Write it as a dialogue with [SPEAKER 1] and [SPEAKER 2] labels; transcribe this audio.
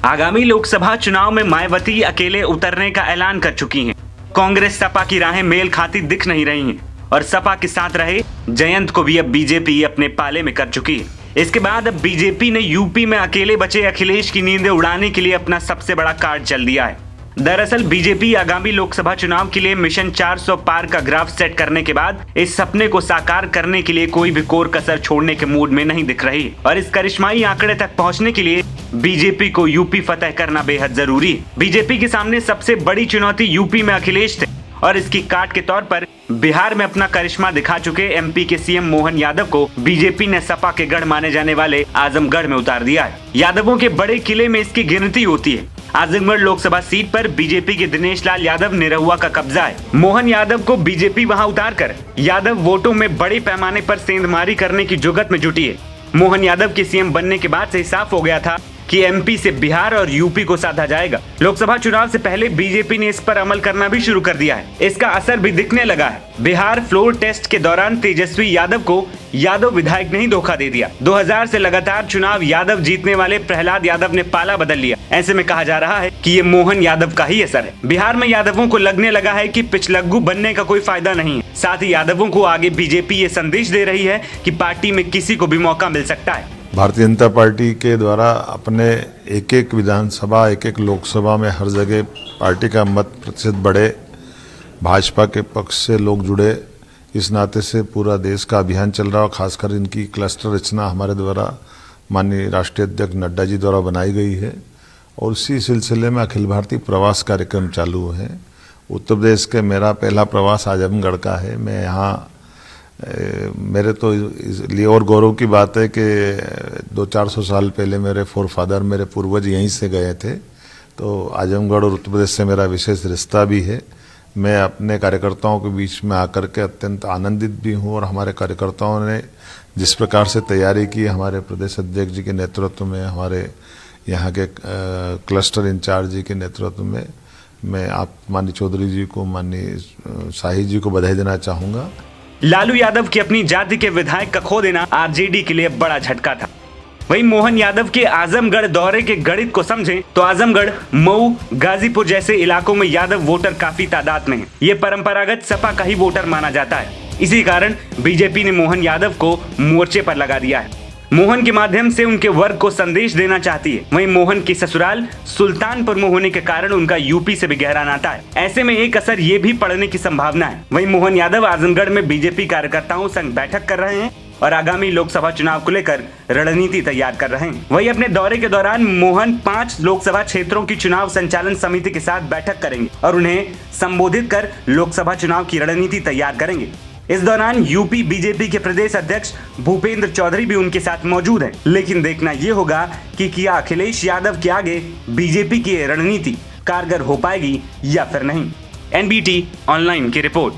[SPEAKER 1] आगामी लोकसभा चुनाव में मायावती अकेले उतरने का ऐलान कर चुकी हैं। कांग्रेस सपा की राहें मेल खाती दिख नहीं रही हैं और सपा के साथ रहे जयंत को भी अब बीजेपी अपने पाले में कर चुकी है। इसके बाद अब बीजेपी ने यूपी में अकेले बचे अखिलेश की नींदें उड़ाने के लिए अपना सबसे बड़ा कार्ड चल दिया है। दरअसल बीजेपी आगामी लोकसभा चुनाव के लिए मिशन 400 पार का ग्राफ सेट करने के बाद इस सपने को साकार करने के लिए कोई भी कोर कसर छोड़ने के मूड में नहीं दिख रही और इस करिश्माई आंकड़े तक पहुंचने के लिए बीजेपी को यूपी फतह करना बेहद जरूरी है। बीजेपी के सामने सबसे बड़ी चुनौती यूपी में अखिलेश थे और इसकी काट के तौर पर बिहार में अपना करिश्मा दिखा चुके एमपी के सीएम मोहन यादव को बीजेपी ने सपा के गढ़ माने जाने वाले आजमगढ़ में उतार दिया है। यादवों के बड़े किले में इसकी गिनती होती है। आजमगढ़ लोकसभा सीट पर बीजेपी के दिनेश लाल यादव निरहुआ का कब्जा है। मोहन यादव को बीजेपी वहां उतारकर यादव वोटों में बड़े पैमाने पर सेंधमारी करने की जुगत में जुटी है। मोहन यादव के सीएम बनने के बाद से साफ हो गया था कि एमपी से बिहार और यूपी को साधा जाएगा। लोकसभा चुनाव से पहले बीजेपी ने इस पर अमल करना भी शुरू कर दिया है। इसका असर भी दिखने लगा है। बिहार फ्लोर टेस्ट के दौरान तेजस्वी यादव को यादव विधायक ने ही धोखा दे दिया। 2000 से लगातार चुनाव यादव जीतने वाले प्रहलाद यादव ने पाला बदल लिया। ऐसे में कहा जा रहा है कि ये मोहन यादव का ही असर है। बिहार में यादवों को लगने लगा है कि पिछलग्गू बनने का कोई फायदा नहीं है। साथ ही यादवों को आगे बीजेपी ये संदेश दे रही है कि पार्टी में किसी को भी मौका मिल सकता है।
[SPEAKER 2] भारतीय जनता पार्टी के द्वारा अपने एक एक विधानसभा एक एक लोकसभा में हर जगह पार्टी का मत प्रतिशत बढ़े, भाजपा के पक्ष से लोग जुड़े, इस नाते से पूरा देश का अभियान चल रहा है। खासकर इनकी क्लस्टर रचना हमारे द्वारा माननीय राष्ट्रीय अध्यक्ष नड्डा जी द्वारा बनाई गई है और इसी सिलसिले में अखिल भारतीय प्रवास कार्यक्रम चालू है। उत्तर प्रदेश के मेरा पहला प्रवास आजमगढ़ का है। मैं यहाँ मेरे तो इसलिए और गौरव की बात है कि 200-400 साल पहले मेरे फोरफादर मेरे पूर्वज यहीं से गए थे, तो आजमगढ़ और उत्तर प्रदेश से मेरा विशेष रिश्ता भी है। मैं अपने कार्यकर्ताओं के बीच में आकर के अत्यंत आनंदित भी हूँ और हमारे कार्यकर्ताओं ने जिस प्रकार से तैयारी की, हमारे प्रदेश अध्यक्ष जी के नेतृत्व में, हमारे यहाँ के क्लस्टर इंचार्ज जी के नेतृत्व में, मैं आप माननीय चौधरी जी को, माननीय शाही जी को बधाई देना चाहूँगा।
[SPEAKER 1] लालू यादव की अपनी जाति के विधायक का खो देना आरजेडी के लिए बड़ा झटका था। वहीं मोहन यादव के आजमगढ़ दौरे के गणित को समझें तो आजमगढ़, मऊ, गाजीपुर जैसे इलाकों में यादव वोटर काफी तादाद में हैं। ये परंपरागत सपा का ही वोटर माना जाता है। इसी कारण बीजेपी ने मोहन यादव को मोर्चे पर लगा दिया है। मोहन के माध्यम से उनके वर्ग को संदेश देना चाहती है। वहीं मोहन की ससुराल सुल्तानपुर में होने के कारण उनका यूपी से भी गहरा नाता है। ऐसे में एक असर ये भी पड़ने की संभावना है। वहीं मोहन यादव आजमगढ़ में बीजेपी कार्यकर्ताओं संग बैठक कर रहे हैं और आगामी लोकसभा चुनाव को लेकर रणनीति तैयार कर रहे हैं। वहीं अपने दौरे के दौरान मोहन 5 लोकसभा क्षेत्रों की चुनाव संचालन समिति के साथ बैठक करेंगे और उन्हें संबोधित कर लोकसभा चुनाव की रणनीति तैयार करेंगे। इस दौरान यूपी बीजेपी के प्रदेश अध्यक्ष भूपेंद्र चौधरी भी उनके साथ मौजूद हैं। लेकिन देखना यह होगा कि क्या अखिलेश यादव के आगे बीजेपी की रणनीति कारगर हो पाएगी या फिर नहीं। एनबीटी ऑनलाइन की रिपोर्ट।